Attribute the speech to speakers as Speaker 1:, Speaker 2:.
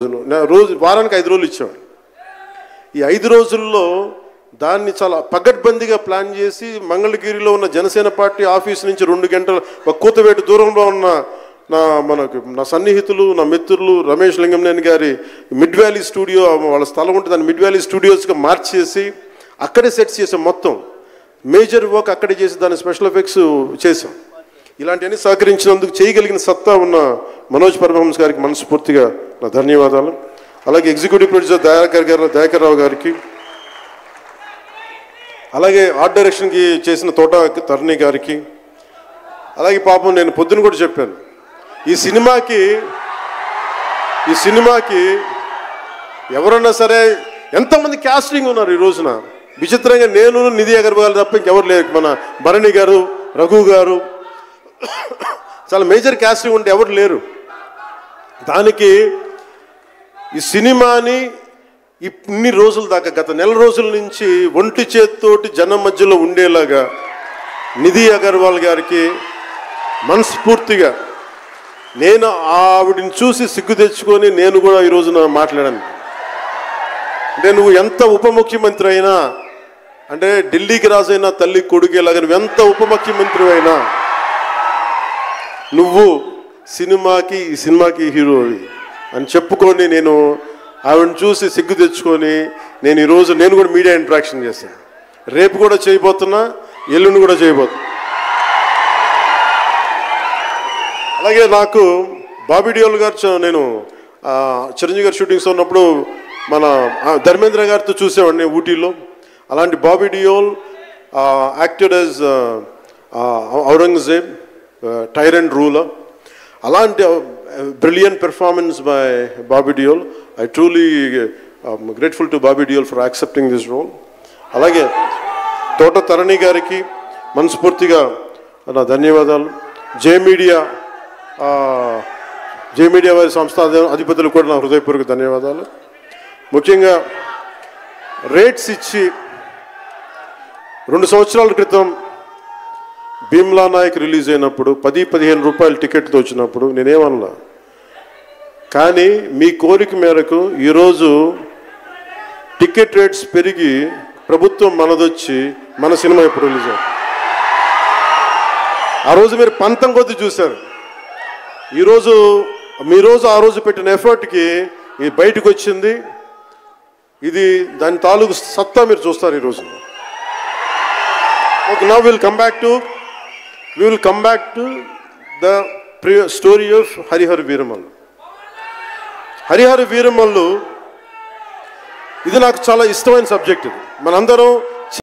Speaker 1: రోజు వారానికి 5 రోజులు ఇచ్చేవాడు. ఈ 5 రోజుల్లో దాన్ని చాలా పగడ్బందీగా ప్లాన్ చేసి మంగళగిరిలో ఉన్న జనసేన పార్టీ ఆఫీస్ నుంచి 2 గంటల ఒక కూతవేటు దూరంలో ఉన్న నా సన్నిహితులు, నా మిత్రులు రమేష్ లింగంనేని గారి మిడ్ వ్యాలీ స్టూడియో, వాళ్ళ స్థలం ఉంటే దాన్ని మిడ్ వ్యాలీ స్టూడియోస్గా మార్చేసి అక్కడే సెట్స్ చేసాం. మొత్తం మేజర్ వర్క్ అక్కడే చేసి దాన్ని స్పెషల్ ఎఫెక్ట్స్ చేసాం. ఇలాంటివన్నీ సహకరించినందుకు, చేయగలిగిన సత్తా ఉన్న మనోజ్ పరమహంస గారికి మనస్ఫూర్తిగా నా ధన్యవాదాలు. అలాగే ఎగ్జిక్యూటివ్ ప్రొడ్యూసర్ దయాకర్ రావు గారికి, అలాగే ఆర్ట్ డైరెక్షన్కి చేసిన తోట తరుణి గారికి, అలాగే పాపం నేను పొద్దున కూడా చెప్పాను, ఈ సినిమాకి ఎవరన్నా సరే ఎంతమంది క్యాస్టింగ్ ఉన్నారు ఈ రోజున. విచిత్రంగా నేను, నిధి అగర్వాల్ తప్ప ఇంకెవరు లేరు. మన భరణి గారు, రఘు గారు, చాలా మేజర్ క్యాస్టింగ్ ఉంటే ఎవరు లేరు. దానికి ఈ సినిమాని ఇన్ని రోజుల దాకా, గత నెల రోజుల నుంచి ఒంటి చేత్తోటి జనం మధ్యలో ఉండేలాగా నిధి అగర్వాల్ గారికి మనస్ఫూర్తిగా నేను ఆవిడని చూసి సిగ్గు తెచ్చుకొని నేను కూడా ఈ రోజున మాట్లాడాను. అంటే నువ్వు ఎంత ఉప ముఖ్యమంత్రి అయినా, అంటే ఢిల్లీకి రాజైనా తల్లి కొడుకేలాగా నువ్వు ఎంత ఉప ముఖ్యమంత్రి అయినా నువ్వు ఈ సినిమాకి హీరోవి అని చెప్పుకొని నేను ఆవిడని చూసి సిగ్గు తెచ్చుకొని నేను కూడా మీడియా ఇంటరాక్షన్ చేశాను. రేపు కూడా చేయబోతున్నా, ఎల్లుండి కూడా చేయబోతున్నా. అలాగే నాకు బాబీ డియోల్ గారు, నేను చిరంజీవి గారు షూటింగ్స్ ఉన్నప్పుడు మన ధర్మేంద్ర గారితో చూసేవాడిని ఊటీలో. అలాంటి Bobby Deol acted as Aurangzeb, tyrant ruler. అలాంటి brilliant performance by Bobby Deol. I truly grateful to Bobby Deol for accepting this role. అలాగే తోట తరణి గారికి మనస్ఫూర్తిగా నా ధన్యవాదాలు. జే మీడియా వారి సంస్థ అధిపతులకు కూడా నా హృదయపూర్వక ధన్యవాదాలు. ముఖ్యంగా రేట్స్ ఇచ్చి 2 సంవత్సరాల క్రితం భీమ్లా నాయక్ రిలీజ్ అయినప్పుడు 10-15 రూపాయల టికెట్తో వచ్చినప్పుడు నేనేమన్నా, కానీ మీ కోరిక మేరకు ఈరోజు టికెట్ రేట్స్ పెరిగి ప్రభుత్వం మనదొచ్చి మన సినిమా ఇప్పుడు రిలీజ్ అయ్యింది. ఆ రోజు మీరు పంతం కొద్ది చూశారు. ఆ రోజు పెట్టిన ఎఫర్ట్కి ఇది బయటకు వచ్చింది. ఇది దాని తాలూకు సత్తా మీరు చూస్తారు ఈరోజు. Okay, now will come back to the story of Harihara Veeramallu. Harihara Veeramallu ఇది నాకు చాలా ఇష్టమైన సబ్జెక్ట్. ఇది మనందరం